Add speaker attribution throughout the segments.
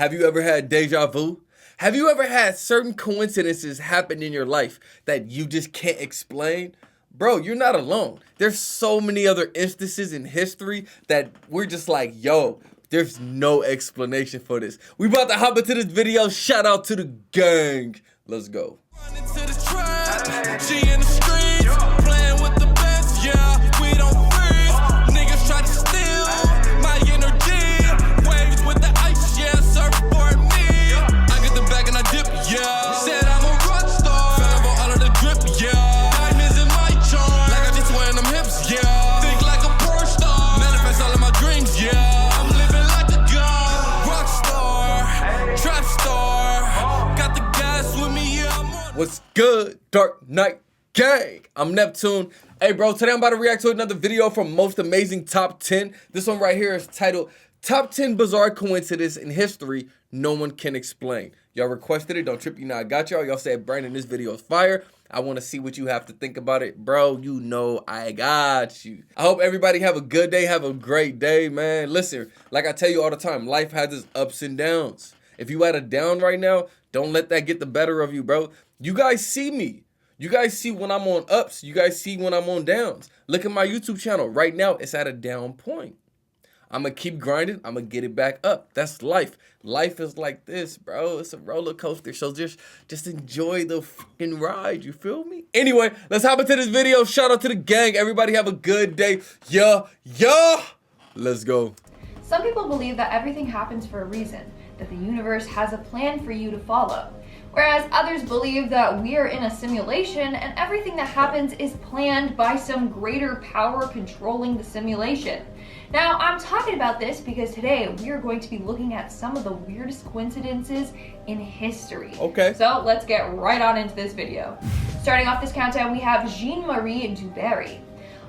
Speaker 1: Have you ever had deja vu? Have you ever had certain coincidences happen in your life that you just can't explain? Bro, you're not alone. There's so many other instances in history that we're just like, yo, there's no explanation for this. We about to hop into this video. Shout out to the gang. Let's go. What's good, Dark Knight Gang? I'm Neptune. Hey, bro, today I'm about to react to another video from Most Amazing Top 10. This one right here is titled Top 10 Bizarre Coincidences in History No One Can Explain. Y'all requested it. Don't trip, you know I got y'all. Y'all said, Brandon, this video is fire. I want to see what you have to think about it. Bro, you know I got you. I hope everybody have a good day. Have a great day, man. Listen, like I tell you all the time, life has its ups and downs. If you at a down right now, don't let that get the better of you, bro. You guys see me. You guys see when I'm on ups. You guys see when I'm on downs. Look at my YouTube channel. Right now, it's at a down point. I'm going to keep grinding. I'm going to get it back up. That's life. Life is like this, bro. It's a roller coaster. So just enjoy the fucking ride. You feel me? Anyway, let's hop into this video. Shout out to the gang. Everybody have a good day. Yeah. Let's go.
Speaker 2: Some people believe that everything happens for a reason, that the universe has a plan for you to follow. Whereas others believe that we are in a simulation and everything that happens is planned by some greater power controlling the simulation. Now, I'm talking about this because today we are going to be looking at some of the weirdest coincidences in history. Okay. So let's get right on into this video. Starting off this countdown, we have Jean-Marie Dewberry.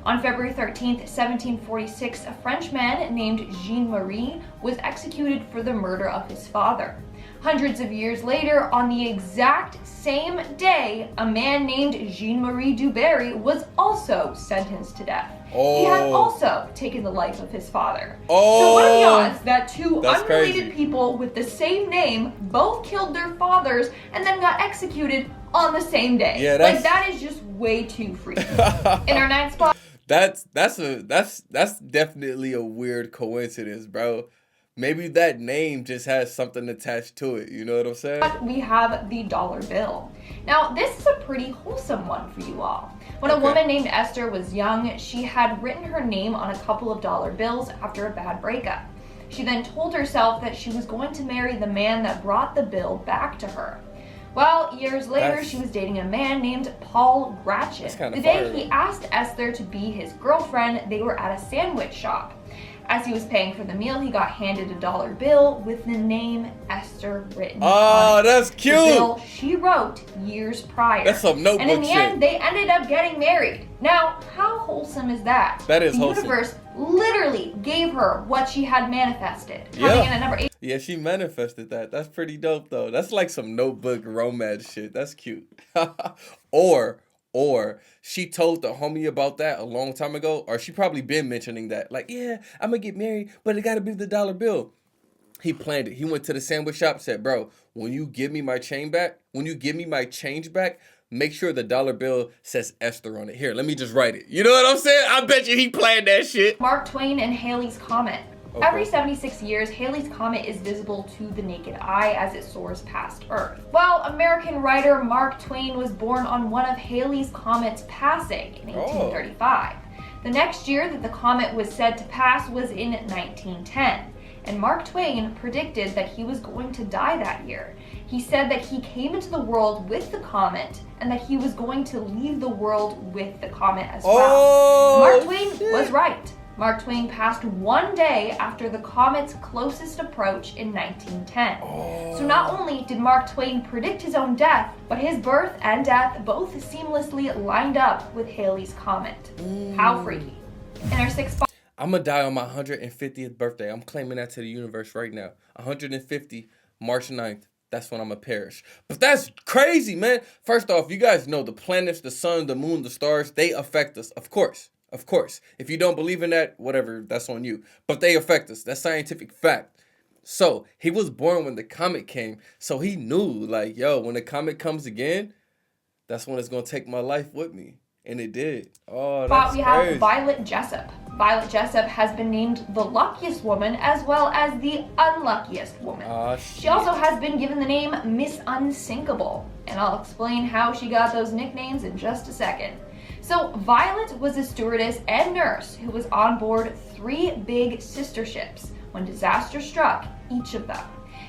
Speaker 2: On February 13th, 1746, a Frenchman named Jean-Marie was executed for the murder of his father. Hundreds of years later, on the exact same day, a man named Jean-Marie Dewberry was also sentenced to death. He had also taken the life of his father. So what are the odds that two unrelated people with the same name both killed their fathers and then got executed on the same day? Yeah, that is just way too freaky. In our ninth spot,
Speaker 1: that's definitely a weird coincidence, bro. Maybe that name just has something attached to it. You know what I'm saying?
Speaker 2: We have the dollar bill. Now, this is a pretty wholesome one for you all. When a woman named Esther was young, she had written her name on a couple of dollar bills after a bad breakup. She then told herself that she was going to marry the man that brought the bill back to her. Well, years later, she was dating a man named Paul Gratchen. The day he asked Esther to be his girlfriend, they were at a sandwich shop. As he was paying for the meal, he got handed a dollar bill with the name Esther written on it.
Speaker 1: Oh, that's cute.
Speaker 2: The bill she wrote years prior.
Speaker 1: That's some notebook shit.
Speaker 2: And in the end, they ended up getting married. Now, how wholesome is that?
Speaker 1: That is wholesome.
Speaker 2: The universe literally gave her what she had manifested. Coming in at number 8.
Speaker 1: Yeah, she manifested that. That's pretty dope, though. That's like some notebook romance shit. That's cute. Or she told the homie about that a long time ago, or she probably been mentioning that. Like, yeah, I'm going to get married, but it got to be the dollar bill. He planned it. He went to the sandwich shop, said, bro, when you give me my change back, make sure the dollar bill says Esther on it. Here, let me just write it. You know what I'm saying? I bet you he planned that shit.
Speaker 2: Mark Twain and Halleys Comet. Every 76 years, Halleys Comet is visible to the naked eye as it soars past Earth. Well, American writer Mark Twain was born on one of Halleys Comet's passing in 1835. The next year that the comet was said to pass was in 1910, and Mark Twain predicted that he was going to die that year. He said that he came into the world with the comet and that he was going to leave the world with the comet as well. Mark Twain was right. Mark Twain passed one day after the comet's closest approach in 1910. So not only did Mark Twain predict his own death, but his birth and death both seamlessly lined up with Halleys Comet. How freaky. In our sixth spot,
Speaker 1: I'm gonna die on my 150th birthday. I'm claiming that to the universe right now. 150, March 9th. That's when I'm gonna perish. But that's crazy, man. First off, you guys know the planets, the sun, the moon, the stars, they affect us, of course. Of course. If you don't believe in that, whatever, that's on you. But they affect us. That's scientific fact. So he was born when the comet came. So he knew, like, yo, when the comet comes again, that's when it's gonna take my life with me. And it did. Oh, that's
Speaker 2: We
Speaker 1: crazy.
Speaker 2: have Violet Jessup. Violet Jessup has been named the luckiest woman as well as the unluckiest woman. She also has been given the name Miss Unsinkable, and I'll explain how she got those nicknames in just a second. So Violet was a stewardess and nurse who was on board 3 big sister ships when disaster struck each of them.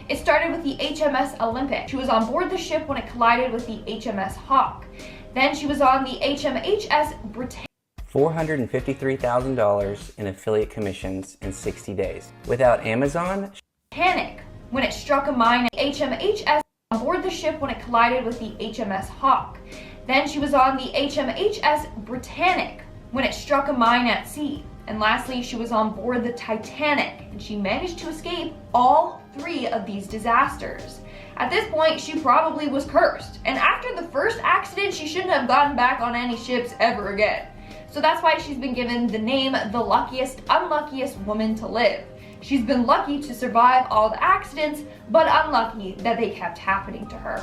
Speaker 2: It started with the HMS Olympic. She was on board the ship when it collided with the HMS Hawk. Then she was on the HMHS Britannia.
Speaker 3: $453,000 in affiliate commissions in 60 days. Without Amazon,
Speaker 2: Panic when it struck a mine at HMHS on board the ship when it collided with the HMS Hawk. Then she was on the HMHS Britannic when it struck a mine at sea. And lastly, she was on board the Titanic, and she managed to escape all 3 of these disasters. At this point, she probably was cursed, and after the first accident, she shouldn't have gotten back on any ships ever again. So that's why she's been given the name the luckiest, unluckiest woman to live. She's been lucky to survive all the accidents, but unlucky that they kept happening to her.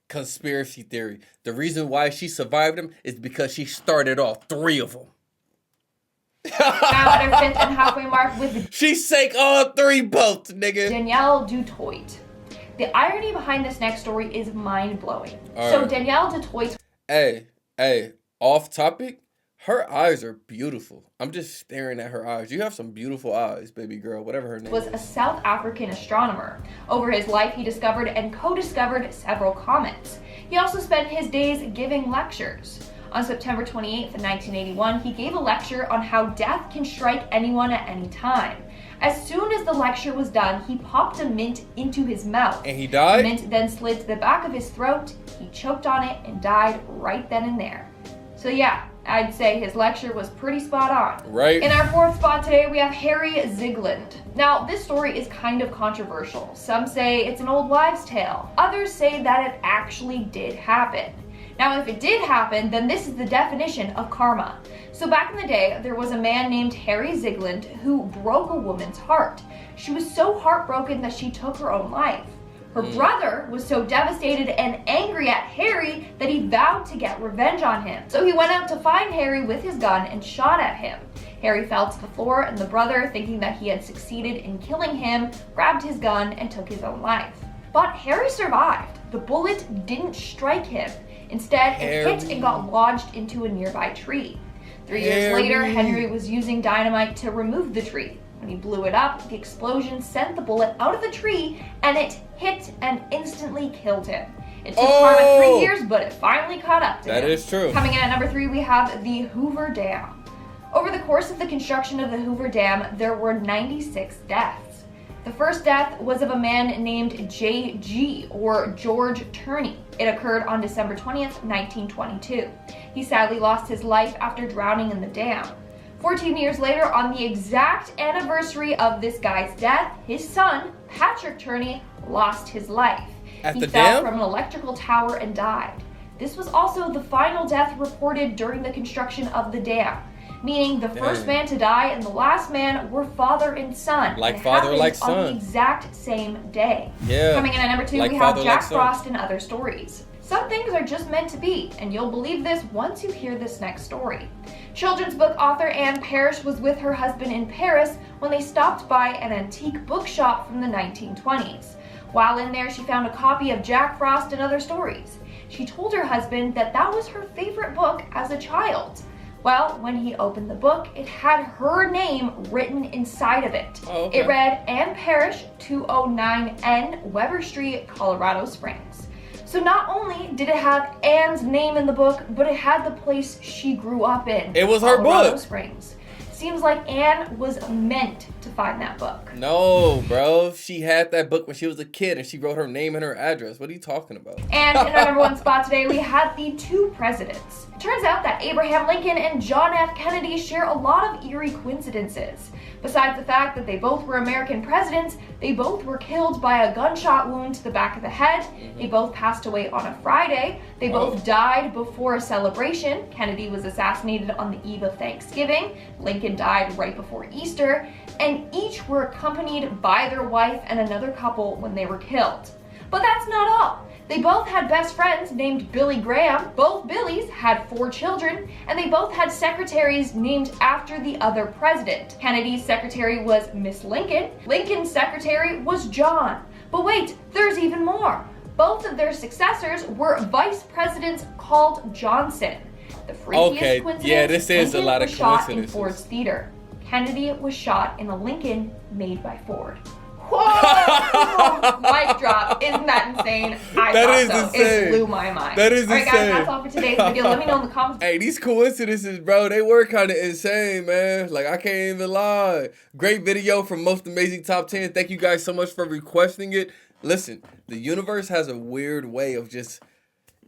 Speaker 1: Conspiracy theory. The reason why she survived them is because she started all 3 of them.
Speaker 2: Now at her 5th and halfway mark with
Speaker 1: She sank all 3 boats, nigga.
Speaker 2: Danielle Dutoit. The irony behind this next story is mind-blowing. So Danielle Dutoit...
Speaker 1: Hey, off topic, her eyes are beautiful. I'm just staring at her eyes. You have some beautiful eyes, baby girl, whatever her name
Speaker 2: was a South African astronomer. Over his life, he discovered and co-discovered several comets. He also spent his days giving lectures. On September 28th, 1981, he gave a lecture on how death can strike anyone at any time. As soon as the lecture was done, he popped a mint into his mouth.
Speaker 1: And he died?
Speaker 2: The mint then slid to the back of his throat. He choked on it and died right then and there. So yeah, I'd say his lecture was pretty spot on.
Speaker 1: Right.
Speaker 2: In our 4th spot today, we have Harry Zigland. Now, this story is kind of controversial. Some say it's an old wives' tale. Others say that it actually did happen. Now, if it did happen, then this is the definition of karma. So back in the day, there was a man named Harry Zigland who broke a woman's heart. She was so heartbroken that she took her own life. Her brother was so devastated and angry at Harry that he vowed to get revenge on him. So he went out to find Harry with his gun and shot at him. Harry fell to the floor, and the brother, thinking that he had succeeded in killing him, grabbed his gun and took his own life. But Harry survived. The bullet didn't strike him. Instead, it hit and got lodged into a nearby tree. 3 years later, Henry was using dynamite to remove the tree. When he blew it up, the explosion sent the bullet out of the tree, and it hit and instantly killed him. It took Karma 3 years, but it finally caught up to him.
Speaker 1: That is true.
Speaker 2: Coming in at number 3, we have the Hoover Dam. Over the course of the construction of the Hoover Dam, there were 96 deaths. The first death was of a man named J.G. or George Turney. It occurred on December 20th, 1922. He sadly lost his life after drowning in the dam. 14 years later, on the exact anniversary of this guy's death, his son, Patrick Turney, lost his life. He fell from an electrical tower and died. This was also the final death reported during the construction of the dam, meaning the first man to die and the last man were father and son.
Speaker 1: Like father, like son.
Speaker 2: On the exact same day.
Speaker 1: Yeah.
Speaker 2: Coming in at number 2, we have Jack Frost and Other Stories. Some things are just meant to be, and you'll believe this once you hear this next story. Children's book author Anne Parrish was with her husband in Paris when they stopped by an antique bookshop from the 1920s. While in there, she found a copy of Jack Frost and Other Stories. She told her husband that that was her favorite book as a child. Well, when he opened the book, it had her name written inside of it.
Speaker 1: Oh, okay.
Speaker 2: It read Anne Parrish, 209N, Weber Street, Colorado Springs. So not only did it have Anne's name in the book, but it had the place she grew up in.
Speaker 1: It was her
Speaker 2: Colorado
Speaker 1: book.
Speaker 2: Springs. Seems like Anne was meant to find that book.
Speaker 1: No, bro. She had that book when she was a kid and she wrote her name and her address. What are you talking about?
Speaker 2: And in our number 1 spot today, we had the 2 presidents. It turns out that Abraham Lincoln and John F. Kennedy share a lot of eerie coincidences. Besides the fact that they both were American presidents, they both were killed by a gunshot wound to the back of the head. They both passed away on a Friday. They both died before a celebration. Kennedy was assassinated on the eve of Thanksgiving. Lincoln died right before Easter. and each were accompanied by their wife and another couple when they were killed. But that's not all. They both had best friends named Billy Graham, both Billies had 4 children, and they both had secretaries named after the other president. Kennedy's secretary was Miss Lincoln, Lincoln's secretary was John. But wait, there's even more. Both of their successors were vice presidents called Johnson. The freakiest coincidence,
Speaker 1: yeah, this is
Speaker 2: Lincoln
Speaker 1: a lot of
Speaker 2: was shot in
Speaker 1: coincidences.
Speaker 2: Ford's theater. Kennedy was shot in a Lincoln made by Ford. Whoa! Mic drop. Isn't that insane?
Speaker 1: That is
Speaker 2: so.
Speaker 1: insane.
Speaker 2: It blew my mind.
Speaker 1: That is
Speaker 2: Alright
Speaker 1: insane.
Speaker 2: guys, that's all for today's video. Let me know in the comments.
Speaker 1: Hey, these coincidences, bro, they were kind of insane, man. Like, I can't even lie. Great video from Most Amazing Top 10. Thank you guys so much for requesting it. Listen, the universe has a weird way of just,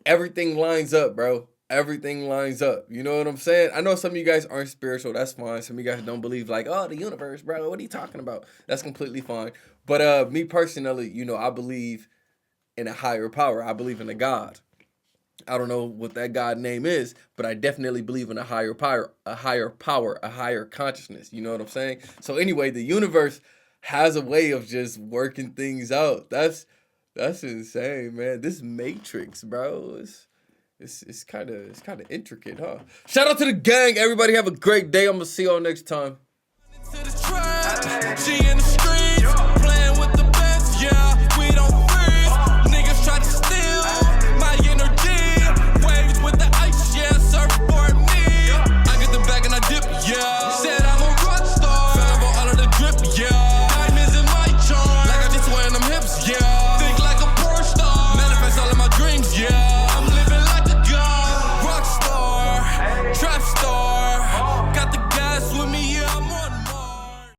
Speaker 1: everything lines up, bro. Everything lines up. You know what I'm saying? I know some of you guys aren't spiritual. That's fine. Some of you guys don't believe, like, oh, the universe, bro. What are you talking about? That's completely fine. But me personally, you know, I believe in a higher power. I believe in a God. I don't know what that God name is, but I definitely believe in a higher power, a higher consciousness. You know what I'm saying? So anyway, the universe has a way of just working things out. That's insane, man. This matrix, bro. It's kind of intricate, huh? Shout out to the gang. Everybody have a great day. I'm gonna see y'all next time.